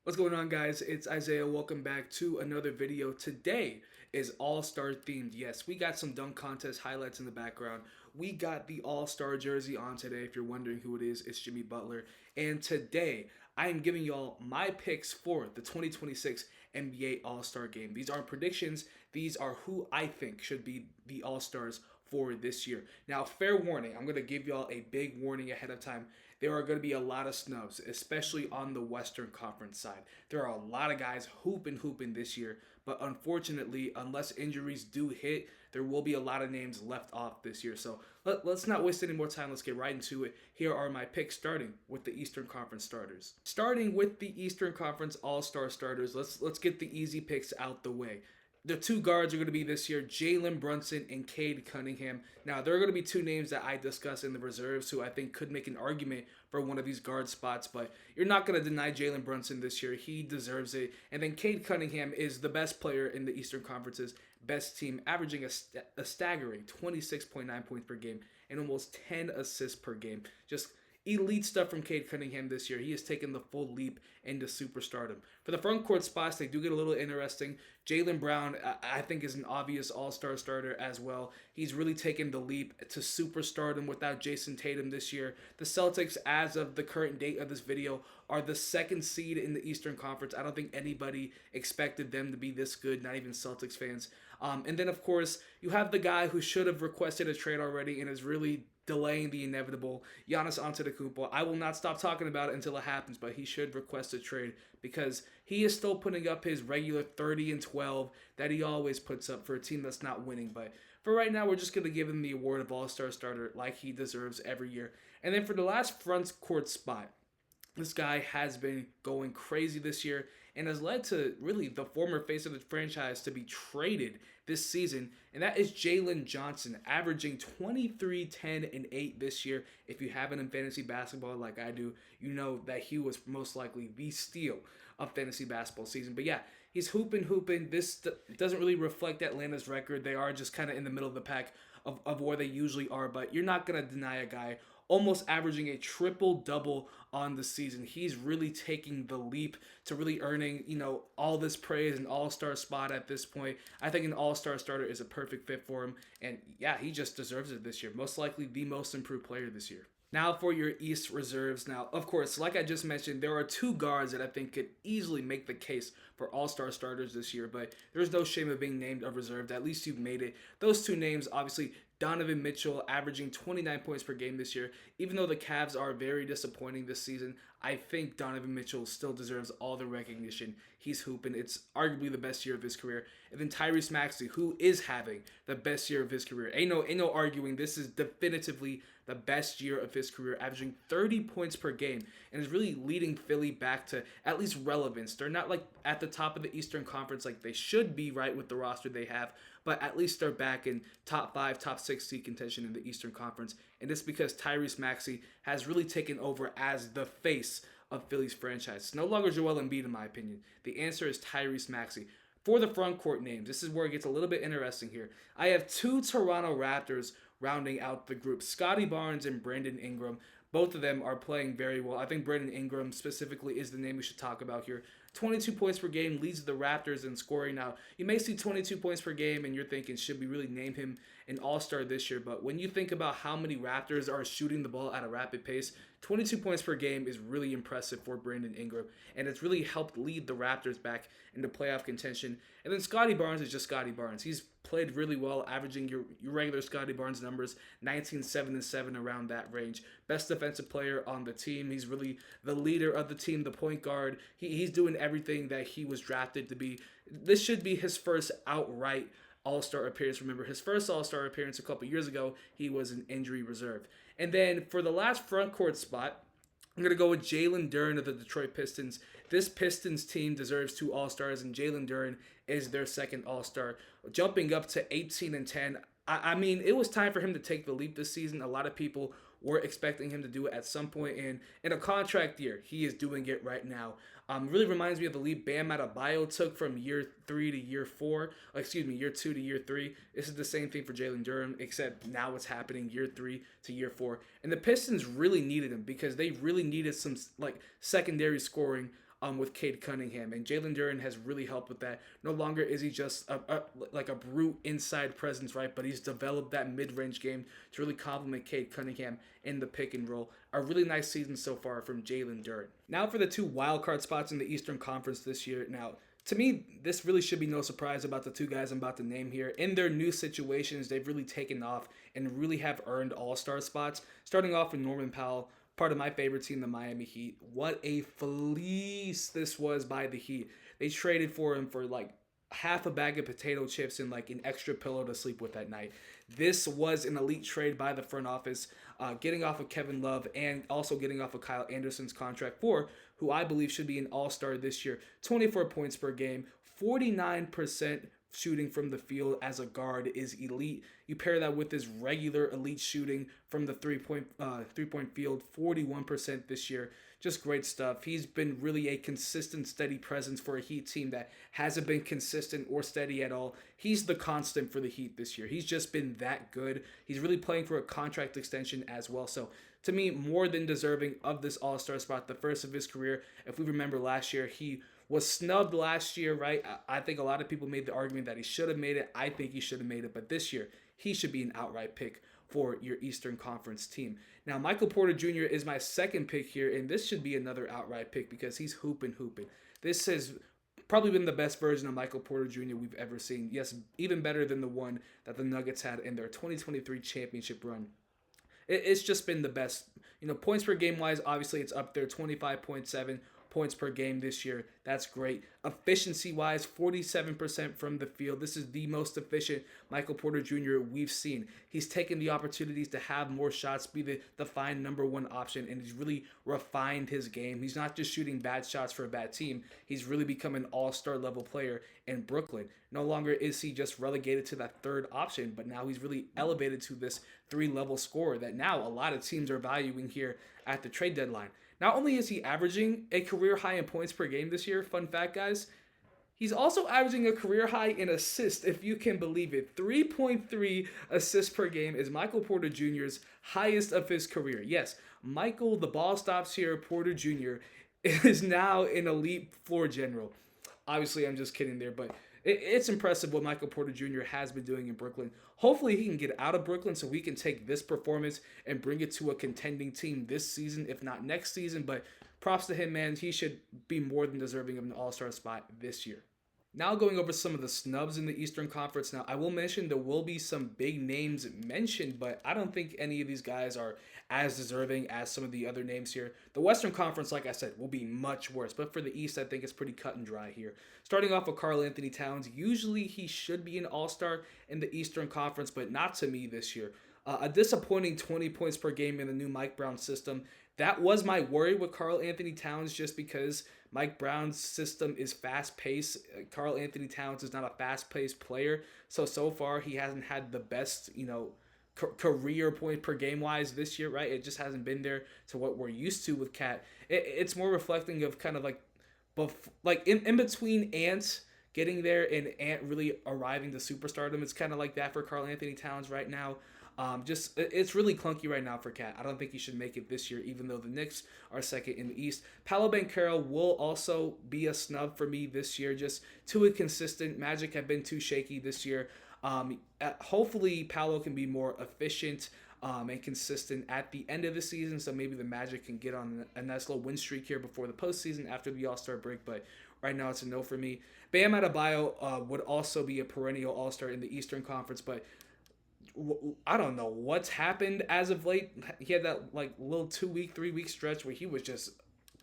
What's going on, guys? It's Isaiah. Welcome back to another video. Today is All-Star themed. Yes, we got some dunk contest highlights in the background. We got the All-Star jersey on today. If you're wondering who it is, it's Jimmy Butler. And today, I am giving y'all my picks for the 2026 NBA All-Star Game. These aren't predictions. These are who I think should be the All-Stars for this year. Now, fair warning, I'm going to give y'all a big warning ahead of time. There are going to be a lot of snubs, especially on the Western Conference side. There are a lot of guys hooping this year, but unfortunately, unless injuries do hit, there will be a lot of names left off this year. So let's not waste any more time. Let's get right into it. Here are my picks, starting with the Eastern Conference starters. Starting with the Eastern Conference All-Star starters, let's get the easy picks out the way. The two guards are going to be this year, Jalen Brunson and Cade Cunningham. Now, there are going to be two names that I discuss in the reserves who I think could make an argument for one of these guard spots, but you're not going to deny Jalen Brunson this year. He deserves it. And then Cade Cunningham is the best player in the Eastern Conference's best team, averaging a staggering 26.9 points per game and almost 10 assists per game. Just elite stuff from Cade Cunningham this year. He has taken the full leap into superstardom. For the front court spots, they do get a little interesting. Jaylen Brown, I think, is an obvious all-star starter as well. He's really taken the leap to superstardom without Jason Tatum this year. The Celtics, as of the current date of this video, are the second seed in the Eastern Conference. I don't think anybody expected them to be this good, not even Celtics fans. And then, of course, you have the guy who should have requested a trade already and is really delaying the inevitable, Giannis Antetokounmpo. I will not stop talking about it until it happens, but he should request a trade because he is still putting up his regular 30 and 12 that he always puts up for a team that's not winning. But for right now, we're just going to give him the award of All-Star starter like he deserves every year. And then for the last front court spot, this guy has been going crazy this year and has led to really the former face of the franchise to be traded this season, and that is Jalen Johnson, averaging 23, 10, and 8 this year. If you have him in fantasy basketball like I do, you know that he was most likely the steal of fantasy basketball season. But yeah, he's hooping. This doesn't really reflect Atlanta's record. They are just kind of in the middle of the pack of where they usually are, but you're not going to deny a guy almost averaging a triple double on the season. He's really taking the leap to really earning, all this praise, an all-star spot at this point. I think an all-star starter is a perfect fit for him. And yeah, he just deserves it this year. Most likely the most improved player this year. Now for your East reserves. Now, of course, like I just mentioned, there are two guards that I think could easily make the case for all-star starters this year, but there's no shame of being named a reserve. At least you've made it. Those two names, obviously, Donovan Mitchell averaging 29 points per game this year. Even though the Cavs are very disappointing this season, I think Donovan Mitchell still deserves all the recognition. He's hooping. It's arguably the best year of his career. And then Tyrese Maxey, who is having the best year of his career. Ain't no arguing. This is definitively the best year of his career, averaging 30 points per game, and is really leading Philly back to at least relevance. They're not like at the top of the Eastern Conference like they should be, right, with the roster they have, but at least they're back in top 5, top 6 seed contention in the Eastern Conference. And it's because Tyrese Maxey has really taken over as the face of Philly's franchise. It's no longer Joel Embiid, in my opinion. The answer is Tyrese Maxey. For the front court names, this is where it gets a little bit interesting here. I have two Toronto Raptors rounding out the group, Scotty Barnes and Brandon Ingram. Both of them are playing very well. I think Brandon Ingram specifically is the name we should talk about here. 22 points per game, leads the Raptors in scoring. Now, you may see 22 points per game and you're thinking, should we really name him an all-star this year? But when you think about how many Raptors are shooting the ball at a rapid pace, 22 points per game is really impressive for Brandon Ingram, and it's really helped lead the Raptors back into playoff contention. And then Scotty Barnes is just Scotty Barnes. He's played really well, averaging your regular Scotty Barnes numbers, 19, 7, and 7 around that range. Best defensive player on the team. He's really the leader of the team, the point guard. He's doing everything that he was drafted to be. This should be his first outright all-star appearance. Remember, his first all-star appearance a couple years ago, he was an injury reserve. And then for the last front court spot, I'm going to go with Jalen Duren of the Detroit Pistons. This Pistons team deserves two All-Stars, and Jalen Duren is their second All-Star, jumping up to 18 and 10. I mean, it was time for him to take the leap this season. A lot of people were expecting him to do it at some point in a contract year. He is doing it right now. Really reminds me of the leap Bam Adebayo took from year 3 to year 4. Year 2 to year 3. This is the same thing for Jalen Duren, except now it's happening year 3 to year 4. And the Pistons really needed him because they really needed some secondary scoring with Cade Cunningham, and Jalen Duren has really helped with that. No longer is he just like a brute inside presence, right? But he's developed that mid-range game to really complement Cade Cunningham in the pick and roll. A really nice season so far from Jalen Duren. Now for the two wildcard spots in the Eastern Conference this year. Now, to me, this really should be no surprise about the two guys I'm about to name here. In their new situations, they've really taken off and really have earned all-star spots. Starting off with Norman Powell, part of my favorite team, the Miami Heat. What a fleece this was by the Heat. They traded for him for like half a bag of potato chips and like an extra pillow to sleep with at night. This was an elite trade by the front office, getting off of Kevin Love and also getting off of Kyle Anderson's contract for who I believe should be an all-star this year. 24 points per game, 49% shooting from the field as a guard is elite. You pair that with his regular elite shooting from the three-point field, 41% this year. Just great stuff. He's been really a consistent, steady presence for a Heat team that hasn't been consistent or steady at all. He's the constant for the Heat this year. He's just been that good. He's really playing for a contract extension as well. So to me, more than deserving of this all-star spot, the first of his career. If we remember last year, he was snubbed last year, right? I think a lot of people made the argument that he should have made it. I think he should have made it. But this year, he should be an outright pick for your Eastern Conference team. Now, Michael Porter Jr. is my second pick here, and this should be another outright pick because he's hooping. This has probably been the best version of Michael Porter Jr. we've ever seen. Yes, even better than the one that the Nuggets had in their 2023 championship run. It's just been the best. Points per game wise, obviously it's up there, 25.7 points per game this year. That's great. Efficiency wise, 47% from the field. This is the most efficient Michael Porter Jr. we've seen. He's taken the opportunities to have more shots, be the defined number one option, and he's really refined his game. He's not just shooting bad shots for a bad team. He's really become an all-star level player in Brooklyn. No longer is he just relegated to that third option, but now he's really elevated to this three-level scorer that now a lot of teams are valuing here at the trade deadline. Not only is he averaging a career high in points per game this year, fun fact, guys, he's also averaging a career high in assists, if you can believe it. 3.3 assists per game is Michael Porter Jr.'s highest of his career. Yes, Michael, the ball stops here, Porter Jr. is now an elite floor general. Obviously, I'm just kidding there, but it's impressive what Michael Porter Jr. has been doing in Brooklyn. Hopefully, he can get out of Brooklyn so we can take this performance and bring it to a contending team this season, if not next season. But props to him, man. He should be more than deserving of an all-star spot this year. Now going over some of the snubs in the Eastern Conference. Now, I will mention there will be some big names mentioned, but I don't think any of these guys are as deserving as some of the other names here. The Western Conference, like I said, will be much worse, but for the East, I think it's pretty cut and dry here. Starting off with Karl-Anthony Towns, usually he should be an all-star in the Eastern Conference, but not to me this year. A disappointing 20 points per game in the new Mike Brown system. That was my worry with Karl-Anthony Towns just because Mike Brown's system is fast-paced. Karl-Anthony Towns is not a fast-paced player. So far, he hasn't had the best, career point per game wise this year, right? It just hasn't been there to what we're used to with Cat. It's more reflecting of kind of like in between Ant getting there and Ant really arriving to superstardom. It's kind of like that for Karl-Anthony Towns right now. It's really clunky right now for Cat. I don't think he should make it this year, even though the Knicks are second in the East. Paolo Banchero will also be a snub for me this year. Just too inconsistent. Magic have been too shaky this year. Hopefully, Paolo can be more efficient and consistent at the end of the season, so maybe the Magic can get on a nice little win streak here before the postseason after the All-Star break, but right now it's a no for me. Bam Adebayo would also be a perennial All-Star in the Eastern Conference, but I don't know what's happened as of late. He had that little 2-week, 3-week stretch where he was just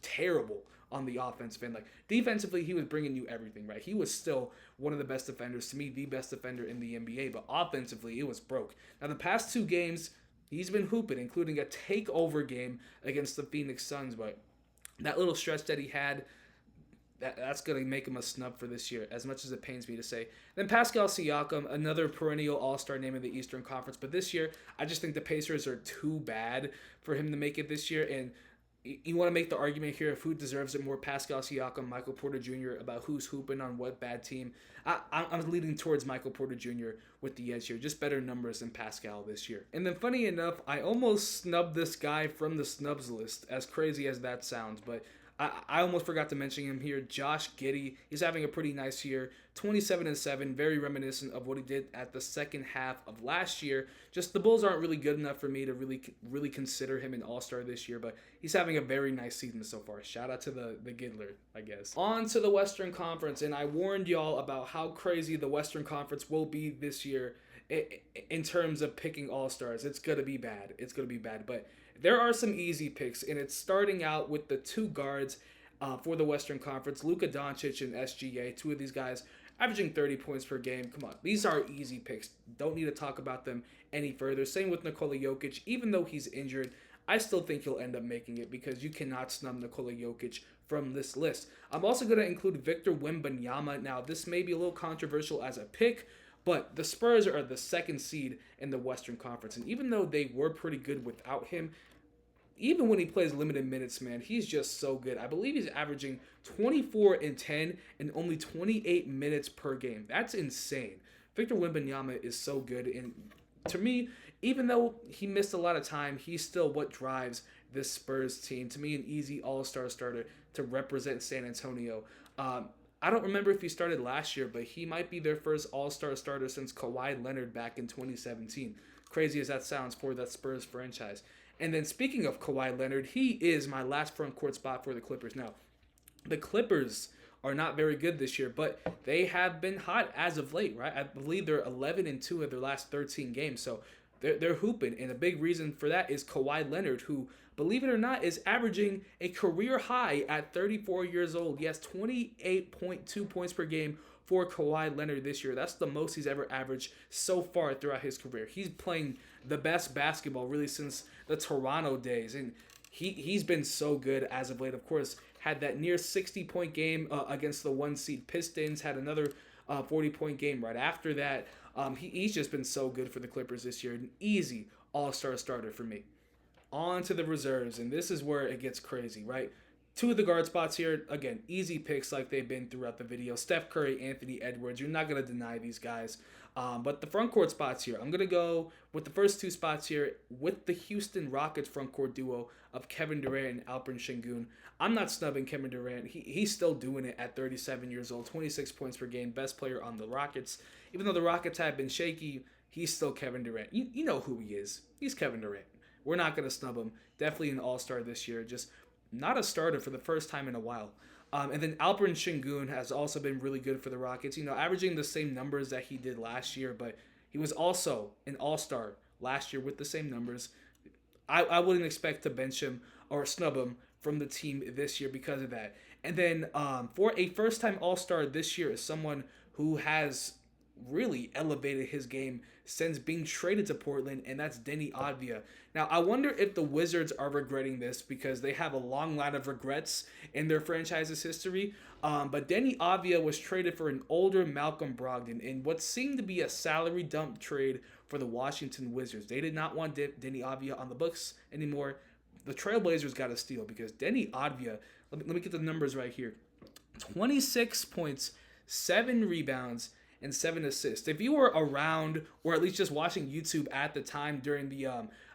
terrible on the offensive end. Defensively, he was bringing you everything, right? He was still one of the best defenders, to me, the best defender in the NBA, but offensively, it was broke. Now, the past 2 games, he's been hooping, including a takeover game against the Phoenix Suns, but that little stretch that he had, that's going to make him a snub for this year, as much as it pains me to say. Then Pascal Siakam, another perennial all-star name in the Eastern Conference. But this year, I just think the Pacers are too bad for him to make it this year. And you want to make the argument here of who deserves it more, Pascal Siakam, Michael Porter Jr., about who's hooping on what bad team. I'm leaning towards Michael Porter Jr. with the edge here. Just better numbers than Pascal this year. And then funny enough, I almost snubbed this guy from the snubs list, as crazy as that sounds. But I almost forgot to mention him here. Josh Giddey, he's having a pretty nice year. 27-7, very reminiscent of what he did at the second half of last year. Just the Bulls aren't really good enough for me to really consider him an All-Star this year, but he's having a very nice season so far. Shout out to the Giddler, I guess. On to the Western Conference, and I warned y'all about how crazy the Western Conference will be this year in terms of picking All-Stars. It's going to be bad. It's going to be bad, but there are some easy picks, and it's starting out with the two guards for the Western Conference, Luka Doncic and SGA. Two of these guys averaging 30 points per game. Come on, these are easy picks. Don't need to talk about them any further. Same with Nikola Jokic. Even though he's injured, I still think he'll end up making it because you cannot snub Nikola Jokic from this list. I'm also going to include Victor Wembanyama. Now, this may be a little controversial as a pick, but the Spurs are the second seed in the Western Conference. And even though they were pretty good without him, even when he plays limited minutes, man, he's just so good. I believe he's averaging 24 and 10 and only 28 minutes per game. That's insane. Victor Wembanyama is so good. And to me, even though he missed a lot of time, he's still what drives this Spurs team. To me, an easy all-star starter to represent San Antonio. I don't remember if he started last year, but he might be their first all-star starter since Kawhi Leonard back in 2017. Crazy as that sounds for that Spurs franchise. And then speaking of Kawhi Leonard, he is my last front court spot for the Clippers. Now, the Clippers are not very good this year, but they have been hot as of late, right? I believe they're 11-2 of their last 13 games, so they're hooping. And a big reason for that is Kawhi Leonard, who, believe it or not, is averaging a career high at 34 years old. Yes, 28.2 points per game for Kawhi Leonard this year. That's the most he's ever averaged so far throughout his career. He's playing the best basketball really since the Toronto days, and he's been so good as of late. Of course, had that near 60-point game against the one-seed Pistons, had another 40-point game right after that. He's just been so good for the Clippers this year. An easy all-star starter for me. On to the reserves, and this is where it gets crazy, right? Two of the guard spots here, again, easy picks like they've been throughout the video. Steph Curry, Anthony Edwards, you're not going to deny these guys. But the front court spots here, I'm going to go with the first two spots here with the Houston Rockets front court duo of Kevin Durant and Alperen Sengun. I'm not snubbing Kevin Durant. He's still doing it at 37 years old, 26 points per game, best player on the Rockets. Even though the Rockets have been shaky, he's still Kevin Durant. You know who he is. He's Kevin Durant. We're not going to snub him. Definitely an all-star this year. Just not a starter for the first time in a while. And then Alperen Sengun has also been really good for the Rockets, averaging the same numbers that he did last year, but he was also an all-star last year with the same numbers. I wouldn't expect to bench him or snub him from the team this year because of that. And then for a first-time all-star this year is someone who has really elevated his game since being traded to Portland, and that's Deni Avdija. Now, I wonder if the Wizards are regretting this because they have a long line of regrets in their franchise's history. But Deni Avdija was traded for an older Malcolm Brogdon in what seemed to be a salary dump trade for the Washington Wizards. They did not want Deni Avdija on the books anymore. The Trailblazers got a steal because Deni Avdija, let me get the numbers right here. 26 points, 7 rebounds, and 7 assists. If you were around, or at least just watching YouTube at the time during the,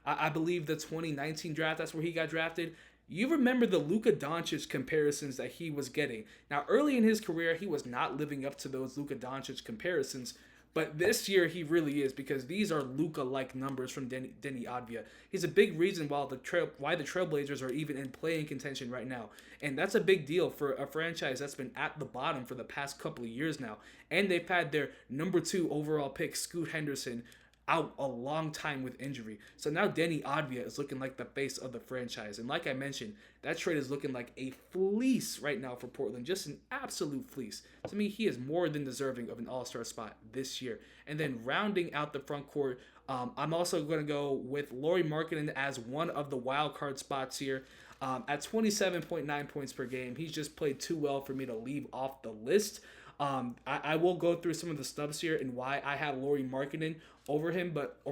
I believe the 2019 draft, that's where he got drafted, you remember the Luka Doncic comparisons that he was getting. Now, early in his career, he was not living up to those Luka Doncic comparisons, but this year he really is because these are Luka-like numbers from Deni Avdija. He's a big reason why the Trailblazers are even in play-in contention right now. And that's a big deal for a franchise that's been at the bottom for the past couple of years now. And they've had their number 2 overall pick, Scoot Henderson, out a long time with injury. So now Deni Avdija is looking like the face of the franchise. And like I mentioned, that trade is looking like a fleece right now for Portland. Just an absolute fleece. To me, he is more than deserving of an all-star spot this year. And then rounding out the front court, I'm also going to go with Lauri Markkanen as one of the wild card spots here. At 27.9 points per game, he's just played too well for me to leave off the list. I will go through some of the snubs here and why I have Lauri Markkanen over them. But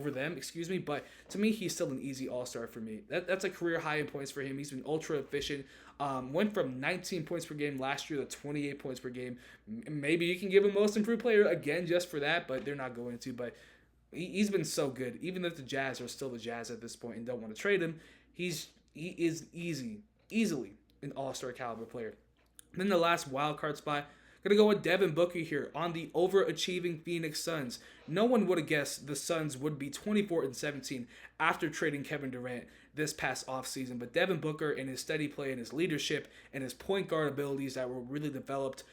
to me, he's still an easy all-star for me. That's a career high in points for him. He's been ultra efficient. Went from 19 points per game last year to 28 points per game. Maybe you can give him most improved player again just for that, but they're not going to. But he's been so good. Even if the Jazz are still the Jazz at this point and don't want to trade him, he is easily an all-star caliber player. Then the last wild card spot, gonna go with Devin Booker here on the overachieving Phoenix Suns. No one would have guessed the Suns would be 24-17 after trading Kevin Durant this past offseason. But Devin Booker and his steady play and his leadership and his point guard abilities that were really developed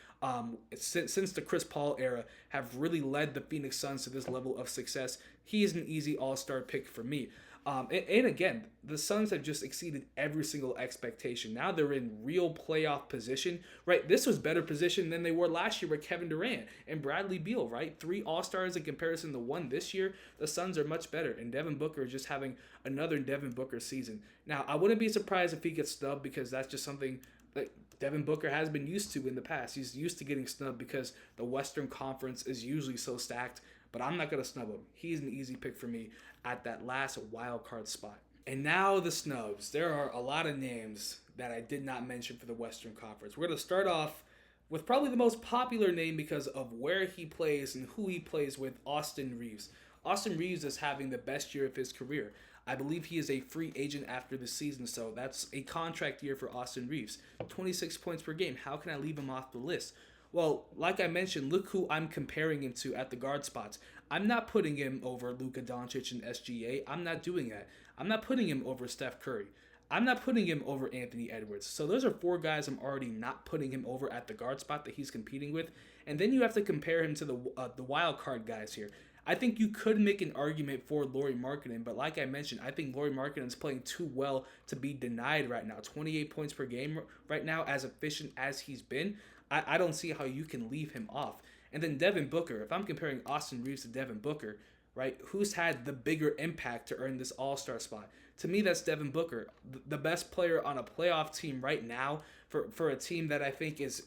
since the Chris Paul era have really led the Phoenix Suns to this level of success. He is an easy all-star pick for me. And again, the Suns have just exceeded every single expectation. Now they're in real playoff position, right? This was better position than they were last year with Kevin Durant and Bradley Beal, right? 3 All-Stars in comparison to 1 this year. The Suns are much better, and Devin Booker is just having another Devin Booker season. Now, I wouldn't be surprised if he gets snubbed because that's just something that Devin Booker has been used to in the past. He's used to getting snubbed because the Western Conference is usually so stacked, but I'm not going to snub him. He's an easy pick for me at that last wild card spot. And now the snubs. There are a lot of names that I did not mention for the Western Conference. We're going to start off with probably the most popular name because of where he plays and who he plays with, Austin Reaves. Austin Reaves is having the best year of his career. I believe he is a free agent after the season, so that's a contract year for Austin Reaves. 26 points per game. How can I leave him off the list? Well, like I mentioned, look who I'm comparing him to at the guard spots. I'm not putting him over Luka Doncic and SGA. I'm not doing that. I'm not putting him over Steph Curry. I'm not putting him over Anthony Edwards. So those are 4 guys I'm already not putting him over at the guard spot that he's competing with. And then you have to compare him to the wild card guys here. I think you could make an argument for Lauri Markkanen, but like I mentioned, I think Lauri Markkanen is playing too well to be denied right now. 28 points per game right now, as efficient as he's been. I don't see how you can leave him off. And then Devin Booker, if I'm comparing Austin Reaves to Devin Booker, right, who's had the bigger impact to earn this all-star spot? To me, that's Devin Booker, the best player on a playoff team right now for a team that I think is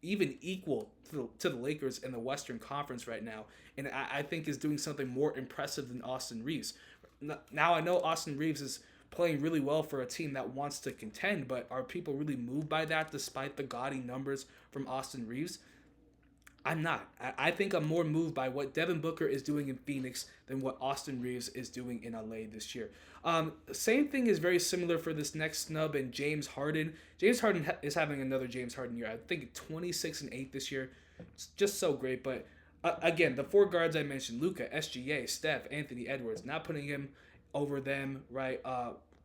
even equal to the Lakers in the Western Conference right now, and I think is doing something more impressive than Austin Reaves. Now I know Austin Reaves is playing really well for a team that wants to contend, but are people really moved by that despite the gaudy numbers from Austin Reaves? I'm not. I think I'm more moved by what Devin Booker is doing in Phoenix than what Austin Reaves is doing in LA this year. Same thing is very similar for this next snub in James Harden. James Harden is having another James Harden year. I think 26-8 this year. It's just so great. But again, the 4 guards I mentioned, Luka, SGA, Steph, Anthony Edwards, not putting him over them, right?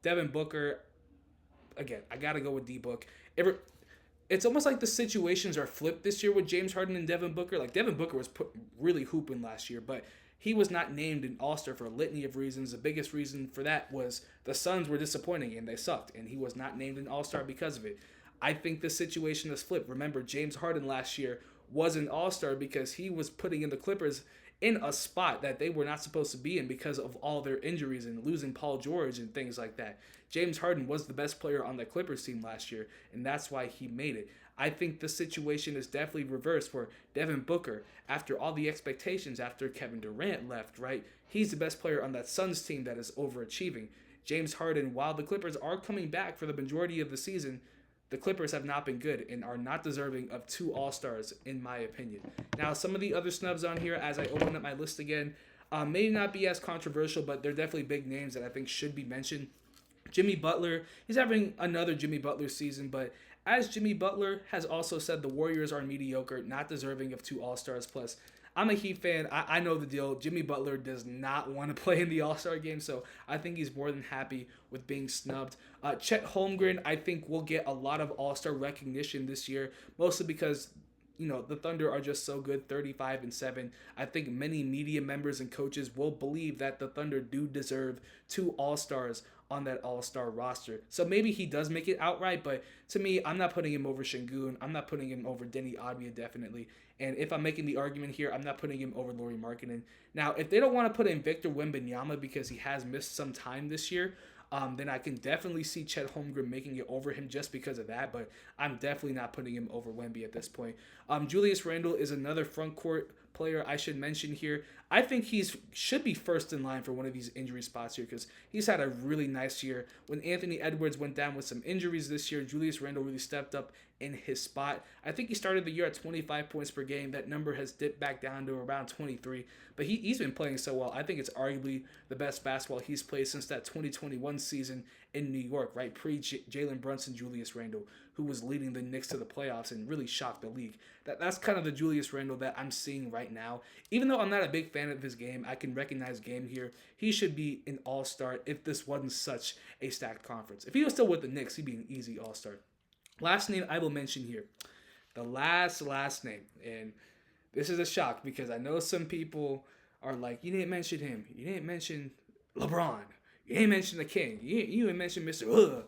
Devin Booker, again, I got to go with D-Book. It's almost like the situations are flipped this year with James Harden and Devin Booker. Like, Devin Booker was really hooping last year, but he was not named an All-Star for a litany of reasons. The biggest reason for that was the Suns were disappointing and they sucked, and he was not named an All-Star because of it. I think the situation is flipped. Remember, James Harden last year was an All-Star because he was putting in the Clippers in a spot that they were not supposed to be in because of all their injuries and losing Paul George and things like that. James Harden was the best player on the Clippers team last year, and that's why he made it. I think the situation is definitely reversed for Devin Booker after all the expectations after Kevin Durant left, right? He's the best player on that Suns team that is overachieving. James Harden, while the Clippers are coming back for the majority of the season, the Clippers have not been good and are not deserving of 2 All-Stars, in my opinion. Now, some of the other snubs on here, as I open up my list again, may not be as controversial, but they're definitely big names that I think should be mentioned. Jimmy Butler, he's having another Jimmy Butler season, but as Jimmy Butler has also said, the Warriors are mediocre, not deserving of 2 All-Stars. Plus, I'm a Heat fan. I know the deal. Jimmy Butler does not want to play in the All-Star game, so I think he's more than happy with being snubbed. Chet Holmgren, I think, will get a lot of All-Star recognition this year, mostly because, you know, the Thunder are just so good, 35-7. I think many media members and coaches will believe that the Thunder do deserve 2 All-Stars on that All-Star roster. So maybe he does make it outright, but to me, I'm not putting him over Şengün. I'm not putting him over Deni Avdija, definitely. And if I'm making the argument here, I'm not putting him over Lauri Markkanen. Now, if they don't want to put in Victor Wembanyama because he has missed some time this year, then I can definitely see Chet Holmgren making it over him just because of that, but I'm definitely not putting him over Wemby at this point. Julius Randle is another front court player I should mention here. I think should be first in line for one of these injury spots here because he's had a really nice year. When Anthony Edwards went down with some injuries this year, Julius Randle really stepped up in his spot. I think he started the year at 25 points per game. That number has dipped back down to around 23, but he's been playing so well. I think it's arguably the best basketball he's played since that 2021 season in New York, right? Jalen Brunson, Julius Randle, who was leading the Knicks to the playoffs and really shocked the league. That's kind of the Julius Randle that I'm seeing right now. Even though I'm not a big fan of his game, I can recognize game here. He should be an all-star if this wasn't such a stacked conference. If he was still with the Knicks, he'd be an easy all-star. Last name I will mention here. The last name. And this is a shock because I know some people are like, you didn't mention him. You didn't mention LeBron. You ain't mention the king. You ain't mention Mr.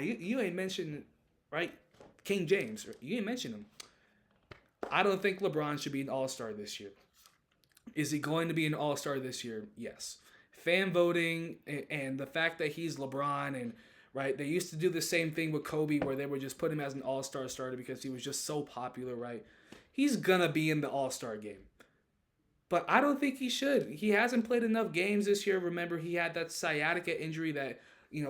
You ain't mention, right, King James. You ain't mention him. I don't think LeBron should be an all-star this year. Is he going to be an all-star this year? Yes. Fan voting and the fact that he's LeBron and, right, they used to do the same thing with Kobe where they would just put him as an all-star starter because he was just so popular, right? He's going to be in the all-star game. But I don't think he should. He hasn't played enough games this year. Remember, he had that sciatica injury that,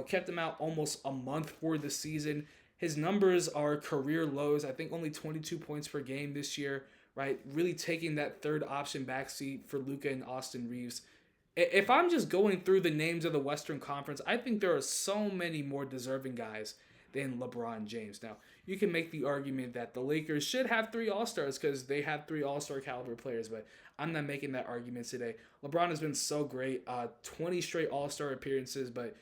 kept him out almost a month for the season. His numbers are career lows. I think only 22 points per game this year, right? Really taking that third option backseat for Luka and Austin Reeves. If I'm just going through the names of the Western Conference, I think there are so many more deserving guys than LeBron James. Now, you can make the argument that the Lakers should have 3 All-Stars because they have 3 All-Star caliber players, but I'm not making that argument today. LeBron has been so great, 20 straight All-Star appearances, but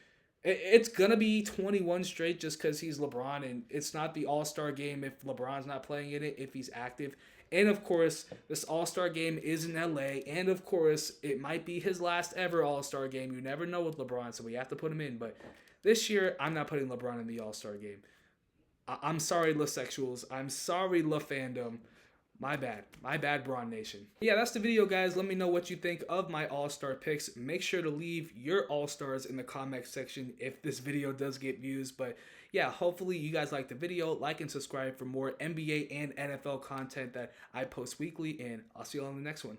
it's going to be 21 straight just because he's LeBron, and it's not the All-Star game if LeBron's not playing in it, if he's active. And, of course, this All-Star game is in L.A., and, of course, it might be his last ever All-Star game. You never know with LeBron, so we have to put him in, but this year, I'm not putting LeBron in the All-Star game. I'm sorry, LaSexuals. I'm sorry, LaFandom. My bad, Braun Nation. Yeah, that's the video, guys. Let me know what you think of my All-Star picks. Make sure to leave your All-Stars in the comment section if this video does get views. But yeah, hopefully you guys like the video. Like and subscribe for more NBA and NFL content that I post weekly. And I'll see you on the next one.